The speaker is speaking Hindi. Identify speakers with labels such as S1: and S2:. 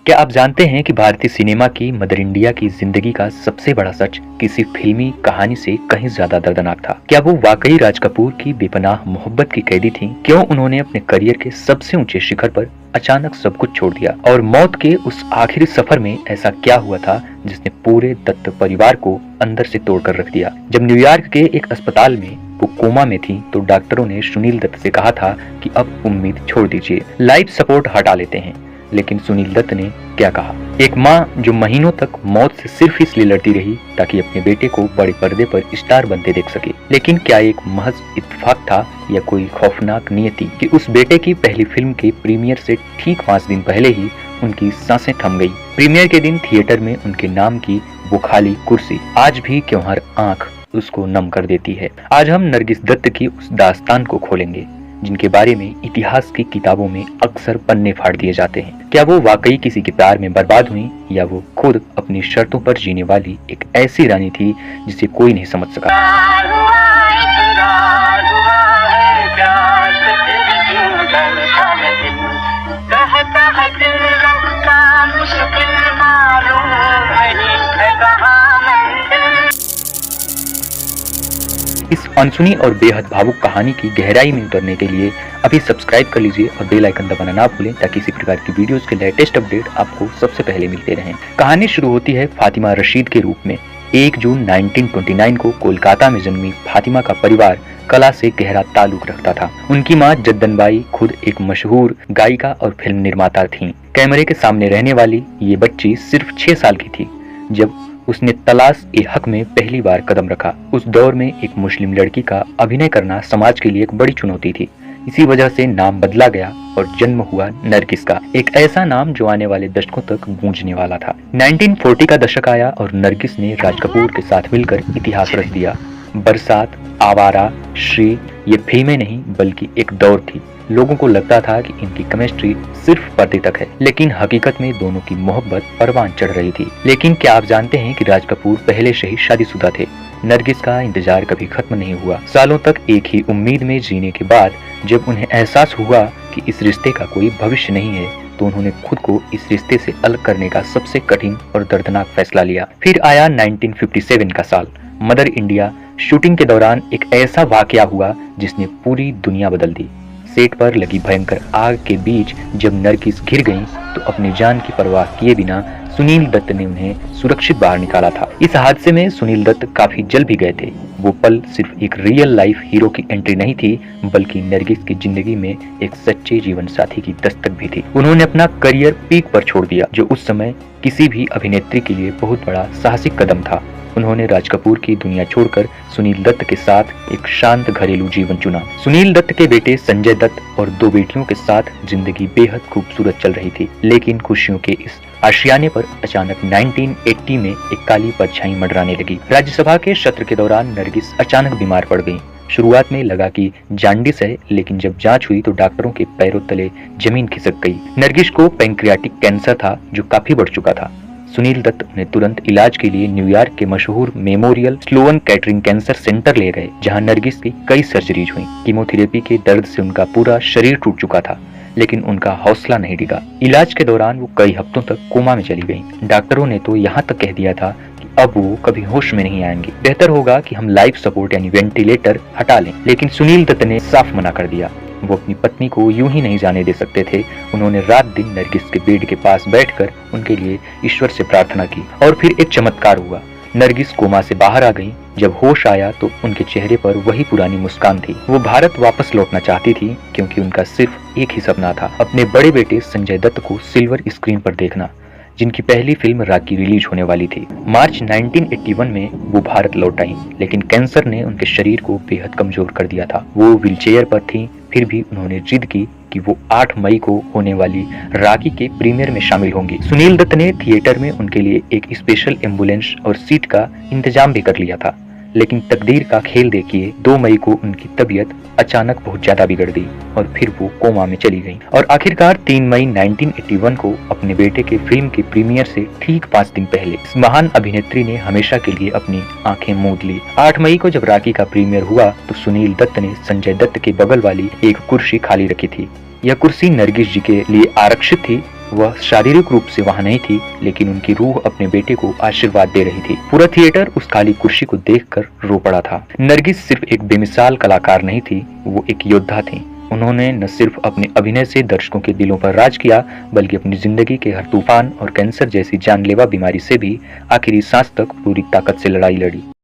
S1: क्या आप जानते हैं कि भारतीय सिनेमा की मदर इंडिया की जिंदगी का सबसे बड़ा सच किसी फिल्मी कहानी से कहीं ज्यादा दर्दनाक था? क्या वो वाकई राज कपूर की बेपनाह मोहब्बत की कैदी थीं? क्यों उन्होंने अपने करियर के सबसे ऊंचे शिखर पर अचानक सब कुछ छोड़ दिया? और मौत के उस आखिरी सफर में ऐसा क्या हुआ था जिसने पूरे दत्त परिवार को अंदर से तोड़कर रख दिया? जब न्यूयॉर्क के एक अस्पताल में वो कोमा में थी तो डॉक्टरों ने सुनील दत्त से कहा था कि अब उम्मीद छोड़ दीजिए, लाइफ सपोर्ट हटा लेते हैं। लेकिन सुनील दत्त ने क्या कहा? एक माँ जो महीनों तक मौत से सिर्फ इसलिए लड़ती रही ताकि अपने बेटे को बड़े पर्दे पर स्टार बनते देख सके। लेकिन क्या एक महज इत्तेफाक था या कोई खौफनाक नियति कि उस बेटे की पहली फिल्म के प्रीमियर से ठीक 5 दिन पहले ही उनकी सांसें थम गई। प्रीमियर के दिन थिएटर में उनके नाम की वो खाली कुर्सी आज भी क्यों हर आंख उसको नम कर देती है। आज हम नरगिस दत्त की उस दास्तान को खोलेंगे जिनके बारे में इतिहास की किताबों में अक्सर पन्ने फाड़ दिए जाते हैं। क्या वो वाकई किसी के प्यार में बर्बाद हुई या वो खुद अपनी शर्तों पर जीने वाली एक ऐसी रानी थी जिसे कोई नहीं समझ सका? इस अनसुनी और बेहद भावुक कहानी की गहराई में उतरने के लिए अभी सब्सक्राइब कर लीजिए और बेल आइकन दबाना ना भूलें ताकि इसी प्रकार की वीडियोस के लेटेस्ट अपडेट आपको सबसे पहले मिलते रहें। कहानी शुरू होती है फातिमा रशीद के रूप में। 1 जून 1929 को कोलकाता में जन्मी फातिमा का परिवार कला से गहरा ताल्लुक रखता था। उनकी मां जद्दनबाई खुद एक मशहूर गायिका और फिल्म निर्माता थीं। कैमरे के सामने रहने वाली ये बच्ची सिर्फ 6 साल की थी जब उसने तलाश ए हक में पहली बार कदम रखा। उस दौर में एक मुस्लिम लड़की का अभिनय करना समाज के लिए एक बड़ी चुनौती थी। इसी वजह से नाम बदला गया और जन्म हुआ नरगिस का, एक ऐसा नाम जो आने वाले दशकों तक गूंजने वाला था। 1940 का दशक आया और नरगिस ने राज कपूर के साथ मिलकर इतिहास रच दिया। बरसात, आवारा, श्री ये फिल्में नहीं बल्कि एक दौर थी। लोगों को लगता था कि इनकी केमिस्ट्री सिर्फ पर्दे तक है, लेकिन हकीकत में दोनों की मोहब्बत परवान चढ़ रही थी। लेकिन क्या आप जानते हैं कि राज कपूर पहले से ही शादीशुदा थे? नरगिस का इंतजार कभी खत्म नहीं हुआ। सालों तक एक ही उम्मीद में जीने के बाद जब उन्हें एहसास हुआ कि इस रिश्ते का कोई भविष्य नहीं है तो उन्होंने खुद को इस रिश्ते से अलग करने का सबसे कठिन और दर्दनाक फैसला लिया। फिर आया 1957 का साल। मदर इंडिया शूटिंग के दौरान एक ऐसा वाकया हुआ जिसने पूरी दुनिया बदल दी। सेट पर लगी भयंकर आग के बीच जब नरगिस गिर गईं, तो अपनी जान की परवाह किए बिना सुनील दत्त ने उन्हें सुरक्षित बाहर निकाला था। इस हादसे में सुनील दत्त काफी जल भी गए थे। वो पल सिर्फ एक रियल लाइफ हीरो की एंट्री नहीं थी बल्कि नरगिस की जिंदगी में एक सच्चे जीवन साथी की दस्तक भी थी। उन्होंने अपना करियर पीक पर छोड़ दिया जो उस समय किसी भी अभिनेत्री के लिए बहुत बड़ा साहसिक कदम था। उन्होंने राज कपूर की दुनिया छोड़कर सुनील दत्त के साथ एक शांत घरेलू जीवन चुना। सुनील दत्त के बेटे संजय दत्त और 2 बेटियों के साथ जिंदगी बेहद खूबसूरत चल रही थी। लेकिन खुशियों के इस आशियाने पर अचानक 1980 में एक काली परछाई मंडराने लगी। राज्यसभा के सत्र के दौरान नरगिस अचानक बीमार पड़ गईं। शुरुआत में लगा कि जांडिस है, लेकिन जब जांच हुई तो डॉक्टरों के पैरों तले जमीन खिसक गई। नरगिस को पैंक्रियाटिक कैंसर था जो काफी बढ़ चुका था। सुनील दत्त उन्हें तुरंत इलाज के लिए न्यूयॉर्क के मशहूर Memorial Sloan Kettering Cancer Center ले गए जहां नरगिस की कई सर्जरीज हुई। कीमोथेरेपी के दर्द से उनका पूरा शरीर टूट चुका था, लेकिन उनका हौसला नहीं डिगा। इलाज के दौरान वो कई हफ्तों तक कोमा में चली गईं। डॉक्टरों ने तो यहाँ तक कह दिया था कि अब वो कभी होश में नहीं आएंगी, बेहतर होगा कि हम लाइफ सपोर्ट यानी वेंटिलेटर हटा लें। लेकिन सुनील दत्त ने साफ मना कर दिया। वो अपनी पत्नी को यूं ही नहीं जाने दे सकते थे। उन्होंने रात दिन नरगिस के बेड के पास बैठकर उनके लिए ईश्वर से प्रार्थना की और फिर एक चमत्कार हुआ। नरगिस कोमा से बाहर आ गईं। जब होश आया तो उनके चेहरे पर वही पुरानी मुस्कान थी। वो भारत वापस लौटना चाहती थी क्योंकि उनका सिर्फ एक ही सपना था, अपने बड़े बेटे संजय दत्त को सिल्वर स्क्रीन पर देखना, जिनकी पहली फिल्म राकी रिलीज होने वाली थी। मार्च 1981 में वो भारत लौट आई, लेकिन कैंसर ने उनके शरीर को बेहद कमजोर कर दिया था। वो व्हीलचेयर पर थी, फिर भी उन्होंने जिद की कि वो 8 मई को होने वाली राकी के प्रीमियर में शामिल होंगी। सुनील दत्त ने थिएटर में उनके लिए एक स्पेशल एम्बुलेंस और सीट का इंतजाम भी कर लिया था। लेकिन तकदीर का खेल देखिए, 2 मई को उनकी तबीयत अचानक बहुत ज्यादा बिगड़ गई और फिर वो कोमा में चली गईं। और आखिरकार 3 मई 1981 को अपने बेटे के फिल्म के प्रीमियर से ठीक 5 दिन पहले इस महान अभिनेत्री ने हमेशा के लिए अपनी आंखें मूंद ली। 8 मई को जब राकी का प्रीमियर हुआ तो सुनील दत्त ने संजय दत्त के बगल वाली एक कुर्सी खाली रखी थी। यह कुर्सी नरगिस जी के लिए आरक्षित थी, वह शारीरिक रूप से वहां नहीं थी, लेकिन उनकी रूह अपने बेटे को आशीर्वाद दे रही थी। पूरा थिएटर उस खाली कुर्सी को देखकर रो पड़ा था। नरगिस सिर्फ एक बेमिसाल कलाकार नहीं थी, वो एक योद्धा थी। उन्होंने न सिर्फ अपने अभिनय से दर्शकों के दिलों पर राज किया, बल्कि अपनी जिंदगी के हर तूफान और कैंसर जैसी जानलेवा बीमारी से भी आखिरी सांस तक पूरी ताकत से लड़ाई लड़ी।